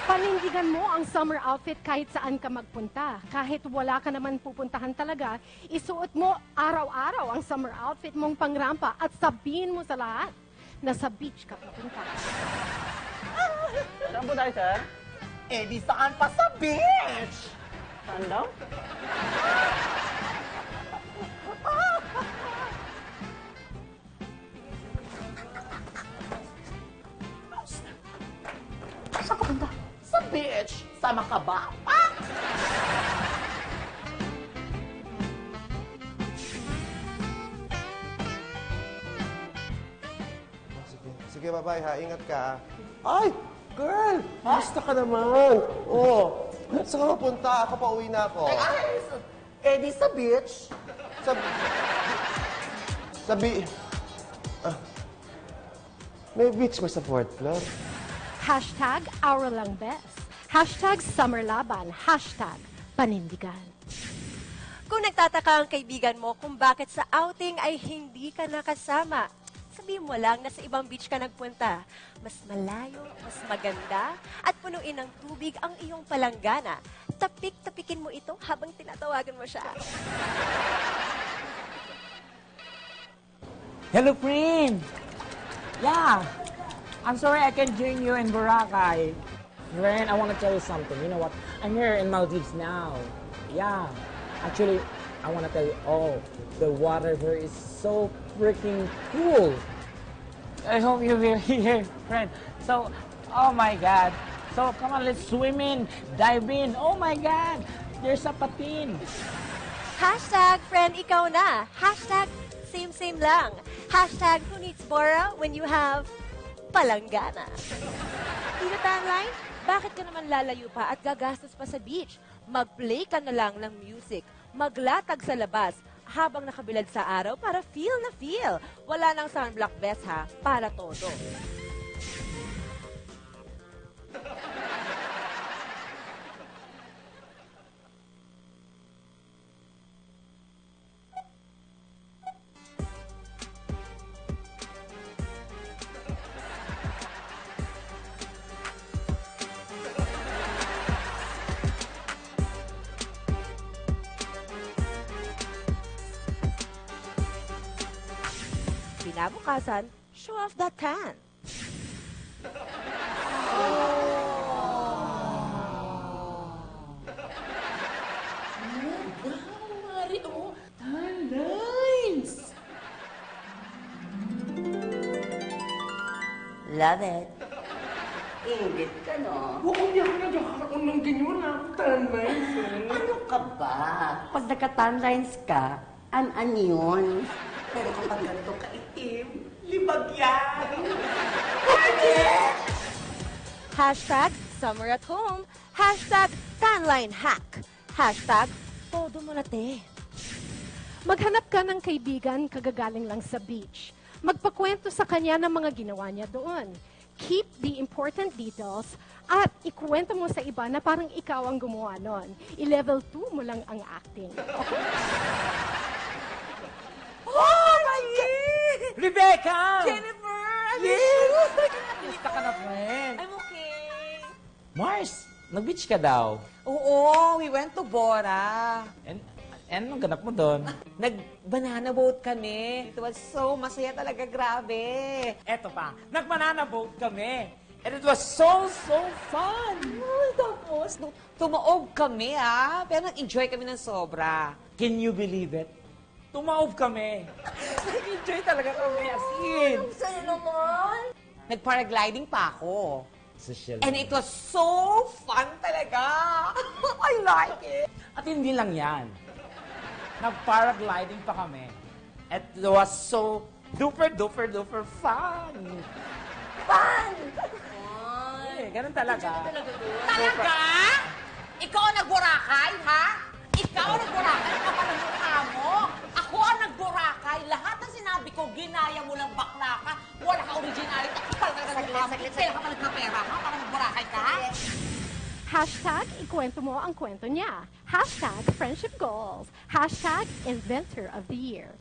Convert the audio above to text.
Panindigan mo ang summer outfit kahit saan ka magpunta. Kahit wala ka naman pupuntahan talaga, isuot mo araw-araw ang summer outfit mong pangrampa at sabihin mo sa lahat na sa beach ka pupunta. Saan po tayo, sir? Eh, di saan pa sa beach? Saan daw? Saan ka punta? Sa beach. Sama ka ba? Ah! Sige, bye-bye ha. Ingat ka. Ay! Girl! Basta ka naman. Oo. Saan ka punta? Ako pa uwi na ako. Eh, di sa beach. May beach ba sa fourth floor? Hashtag Our Lang Best. Hashtag Summer Laban. Hashtag Panindigan. Kung nagtataka ang kaibigan mo kung bakit sa outing ay hindi ka nakasama, sabihin mo lang na sa ibang beach ka nagpunta. Mas malayo, mas maganda, at punuin ng tubig ang iyong palanggana. Tapik-tapikin mo ito habang tinatawagan mo siya. Hello, friend! Yeah! I'm sorry I can't join you in Boracay. Friend, I want to tell you something. You know what? I'm here in Maldives now. Yeah. Actually, I want to tell you, the water here is so freaking cool. I hope you will here, friend. So, oh my God. So, come on, let's swim in, dive in. Oh my God, there's a patin. Hashtag friend ikaw na. Hashtag same lang. Hashtag who needs Bora when you have palanggana. Tino Timeline, bakit ka naman lalayo pa at gagastos pa sa beach? Mag-play ka na lang ng music. Maglatag sa labas habang nakabilad sa araw para feel na feel. Wala nang sunblock vest ha, para todo. Kinabukasan, show off that tan. Love it. Ingit ka, no? Oo, hindi ako nagkakaroon ng ganyan na tan lines. Ano ka ba? Pag nagka-tan lines ka, an yun. Pero kapag ganito kaitim, libag yan. Hashtag summer at home. Hashtag tanline hack. Hashtag todo mo na te. Maghanap ka ng kaibigan kagagaling lang sa beach. Magpakwento sa kanya ng mga ginawa niya doon. Keep the important details at ikuwento mo sa iba na parang ikaw ang gumawa nun. I-level 2 mo lang ang acting. Okay? Oh my God! Rebecca! Jennifer! Yes! Kamusta ka na, friend? I'm okay. Mars, nag-beach ka daw. Oo, we went to Bora. And anong ganap mo doon? Nag-banana boat kami. It was so masaya talaga, grabe. Eto pa, nag-banana boat kami. And it was so fun. Tapos, tumaob kami, pero nag-enjoy kami ng sobra. Can you believe it? Tumaob kami. Nag-enjoy talaga kami, as in. Sa'yo naman? Nag-paragliding pa ako. Social. And it was so fun talaga. I like it. At hindi lang yan. Nag-paragliding pa kami. It was so duper fun. Fun! Ganun talaga. Talaga? Ikaw ang nag-Boracay, ha? Ikaw ang nag-Boracay, ang kapal ng mukha mo. Ako ang nag-Boracay. Lahat ng sinabi ko, ginaya mo lang bakla ka. Wala ka originality. Kapal talaga ng mukha mo. Kailan ka pa nagkapera, ha? Para mag-Boracay ka, ha? Hashtag ikwento mo ang kwento niya. Hashtag friendship goals. Hashtag inventor of the year.